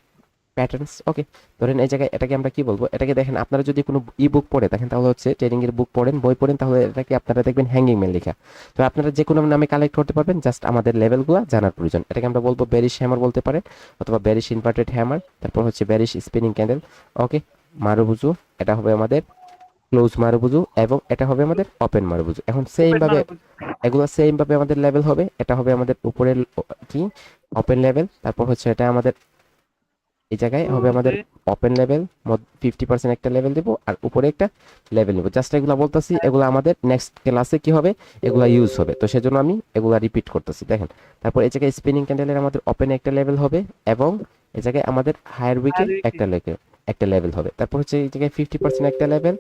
প্যাটার্নস। ওকে, ধরেন এই জায়গায় এটাকে আমরা কি বলবো, এটাকে দেখেন, আপনারা যদি কোনো ই বুক পড়ে দেখেন, তাহলে হচ্ছে ট্রেডিং এর বুক পড়েন, বই পড়েন, তাহলে এটাকে আপনারা দেখবেন হ্যাঙ্গিং ম্যান লেখা। তো আপনারা যে কোনো নামে কালেক্ট করতে পারবেন, জাস্ট আমাদের লেভেলগুলো জানার প্রয়োজন। এটাকে আমরা বলবো বেরিশ হ্যামার বলতে পারেন, অথবা বেরিশ ইনভার্টেড হ্যামার, তারপর হচ্ছে বেরিশ স্পিনিং ক্যান্ডেল। ওকে, মারুবুজু, এটা হবে আমাদের ক্লোজ মারুবুজু, এবং এটা হবে আমাদের ওপেন মারুবুজু। এখন সেম ভাবে এগুলো সেম ভাবে আমাদের লেভেল হবে। এটা হবে আমাদের উপরের কি ওপেন লেভেল, তারপর হচ্ছে এটা আমাদের এই জায়গায় হবে আমাদের ওপেন লেভেল, 50% একটা লেভেল দেবো, আর উপরে একটা লেভেল নেবো। জাস্ট এগুলা বলতেছি, এগুলো আমাদের নেক্সট ক্লাসে কি হবে, এগুলা ইউজ হবে, তো সেজন্য আমি এগুলা রিপিট করতেছি। দেখেন, তারপর এই জায়গায় স্পিনিং ক্যান্ডেলের আমাদের ওপেনে একটা লেভেল হবে এবং এই জায়গায় আমাদের হায়ার উইকে একটা লেভেল হবে। তারপর হচ্ছে এই জায়গায় 50% একটা লেভেল,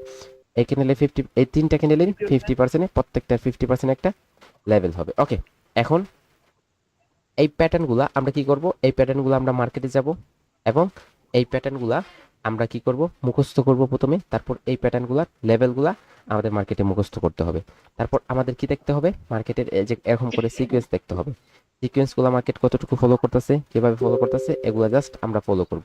এই ক্যান্ডেলে 50, এই তিনটা ক্যান্ডেলের 50%, প্রত্যেকটার 50% একটা লেভেল হবে। ওকে, এখন এই প্যাটার্নগুলা আমরা কি করব, এই প্যাটার্নগুলো আমরা মার্কেটে যাব এবং এই প্যাটার্নগুলা আমরা কি করব, মুখস্থ করব প্রথমে। তারপর এই প্যাটার্নগুলার লেভেলগুলা আমাদের মার্কেটে মুখস্থ করতে হবে। তারপর আমাদের কি দেখতে হবে, মার্কেটের যে এরকম করে সিকোয়েন্স দেখতে হবে। সিকোয়েন্সগুলো মার্কেট কতটুকু ফলো করতেছে, কিভাবে ফলো করতেছে, এগুলা জাস্ট আমরা ফলো করব।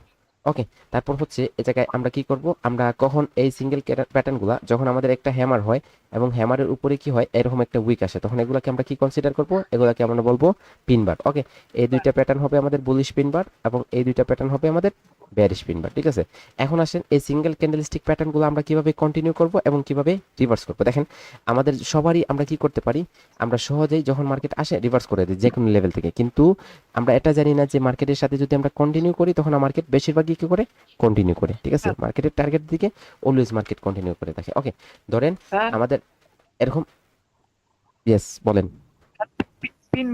ওকে, তারপর হচ্ছে এই জায়গায় আমরা কি করব, আমরা কখন এই সিঙ্গেল প্যাটার্নগুলা যখন আমাদের একটা হ্যামার হয় এবং হ্যামারের উপরে কি হয়, এরকম একটা উইক আসে, তখন এগুলাকে আমরা কি কনসিডার করব, এগুলাকে আমরা বলবো পিনবার। ওকে, এই দুইটা প্যাটার্ন হবে আমাদের বুলিশ পিনবার এবং এই দুইটা প্যাটার্ন হবে আমাদের বেয়ারিশ পিনবার। ঠিক আছে, এখন আসেন এই সিঙ্গেল ক্যান্ডেলস্টিক প্যাটার্নগুলো আমরা কিভাবে কন্টিনিউ করব এবং কিভাবে রিভার্স করব। দেখেন, আমাদের সবারই আমরা কি করতে পারি, আমরা সহজেই যখন মার্কেট আসে রিভার্স করে দিই যে কোনো লেভেল থেকে, কিন্তু আমরা এটা জানি না যে মার্কেটের সাথে যদি আমরা কন্টিনিউ করি তখন মার্কেট বেশিরভাগই কি করে, কন্টিনিউ করে। ঠিক আছে, মার্কেটের টার্গেট দিকে অলওয়েজ মার্কেট কন্টিনিউ করে থাকে। ওকে, ধরেন আমাদের এরকম, ইয়েস বলেন। পিন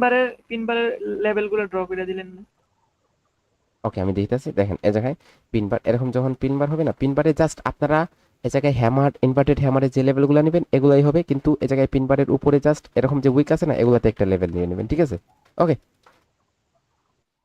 বারের লেভেল গুলো ড্র করে দিলেন না? ওকে, আমি দেখতেছি। দেখেন এই জায়গায় পিনবার, এরকম যখন পিনবার হবে না, পিনবারে জাস্ট আপনারা এই জায়গায় হ্যামার, ইনভার্টেড হ্যামারের যে লেভেলগুলো নেবেন এগুলাই হবে, কিন্তু এই জায়গায় পিনবারের উপরে জাস্ট এরকম যে উইক আছে না, এগুলাতে একটা লেভেল নিয়ে নেবেন, ঠিক আছে? ওকে,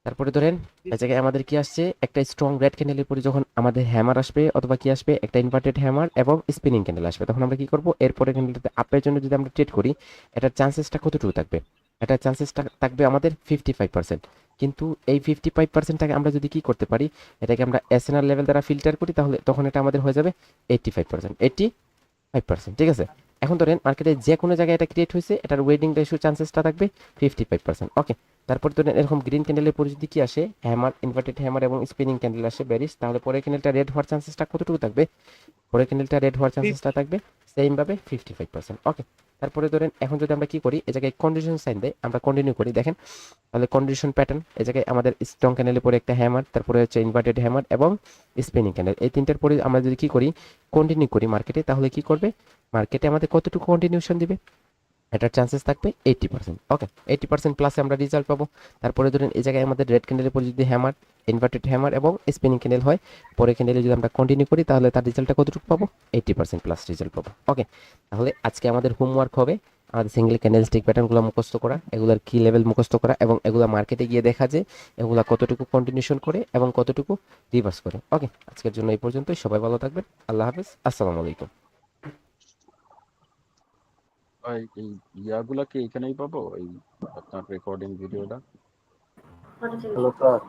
তারপরে ধরেন এই জায়গায় আমাদের কি আসছে, একটা স্ট্রং রেড ক্যান্ডেলের পরে যখন আমাদের হ্যামার আসবে অথবা কি আসবে, একটা ইনভার্টেড হ্যামার এবং স্পিনিং ক্যান্ডেল আসবে, তখন আমরা কি করব, এরপরে ক্যান্ডেলটাতে আপের জন্য যদি আমরা ট্রেড করি, এটার চান্সেসটা কতটুকু থাকবে? এটার চান্সেসটা থাকবে আমাদের 55%। কিন্তু এই 55%টাকে আমরা যদি কি করতে পারি, এটাকে আমরা এসএনআর লেভেল দ্বারা ফিল্টার করি, তাহলে তখন এটা আমাদের হয়ে যাবে 85%, 85%, ঠিক আছে? এখন ধরেন মার্কেটে যে কোনো জায়গায় এটা ক্রিয়েট হয়েছে, এটার ওয়েডিং রেশিও চান্সেসটা থাকবে 55%। ওকে, তারপর ধরেন এরকম গ্রিন ক্যান্ডেলের পরে যদি কি আসে, হ্যামার, ইনভার্টেড হ্যামার এবং স্পিনিং ক্যান্ডেল আসে বেরিশ, তাহলে পরের ক্যান্ডেলটা রেড হওয়ার চান্সেসটা কতটুকু থাকবে? পরের ক্যান্ডেলটা রেড হওয়ার চান্সেসটা থাকবে সেম ভাবে 55%। ওকে, তারপরে ধরেন এখন যদি আমরা কি করি, এই জায়গায় কন্ডিশন সাইন দেয়, আমরা কন্টিনিউ করি, দেখেন তাহলে কন্ডিশন প্যাটার্ন, এই জায়গায় আমাদের স্ট্রং ক্যান্ডেলের পরে একটা হ্যামার, তারপরে হচ্ছে ইনভার্টেড হ্যামার এবং স্পিনিং ক্যান্ডেল, এই তিনটার পরে আমরা যদি কি করি, কন্টিনিউ করি মার্কেটে, তাহলে কি করবে, মার্কেটে আমাদের কতটুকু কন্টিনিউশন দিবে? এটার চান্সেস থাকবে 80%। ওকে, 80% প্লাসে আমরা রেজাল্ট পাবো। তারপরে ধরেন এই জায়গায় আমাদের রেড ক্যান্ডেলের পরে যদি হ্যামার, ইনভার্টেড হ্যামার এবং স্পিনিং ক্যান্ডেল হয়, পরে ক্যান্ডেলে যদি আমরা কন্টিনিউ করি, তাহলে তার রেজাল্টটা কতটুকু পাবো? 80% প্লাস রেজাল্ট পাবো। ওকে, তাহলে আজকে আমাদের হোমওয়ার্ক হবে আমাদের সিঙ্গেল ক্যান্ডেল স্টিক প্যাটার্নগুলো মুখস্থ করা, এগুলোর কি লেভেল মুখস্থ করা, এবং এগুলো মার্কেটে গিয়ে দেখা যে এগুলা কতটুকু কন্টিনিউশন করে এবং কতটুকু রিভার্স করে। ওকে, আজকের জন্য এই পর্যন্তই। সবাই ভালো থাকবেন। আল্লাহ হাফেজ, আসসালামু আলাইকুম। ভাই এই ইয়াগুলা কি এখানেই পাবো, এই আপনার রেকর্ডিং ভিডিওটা? Hello sir.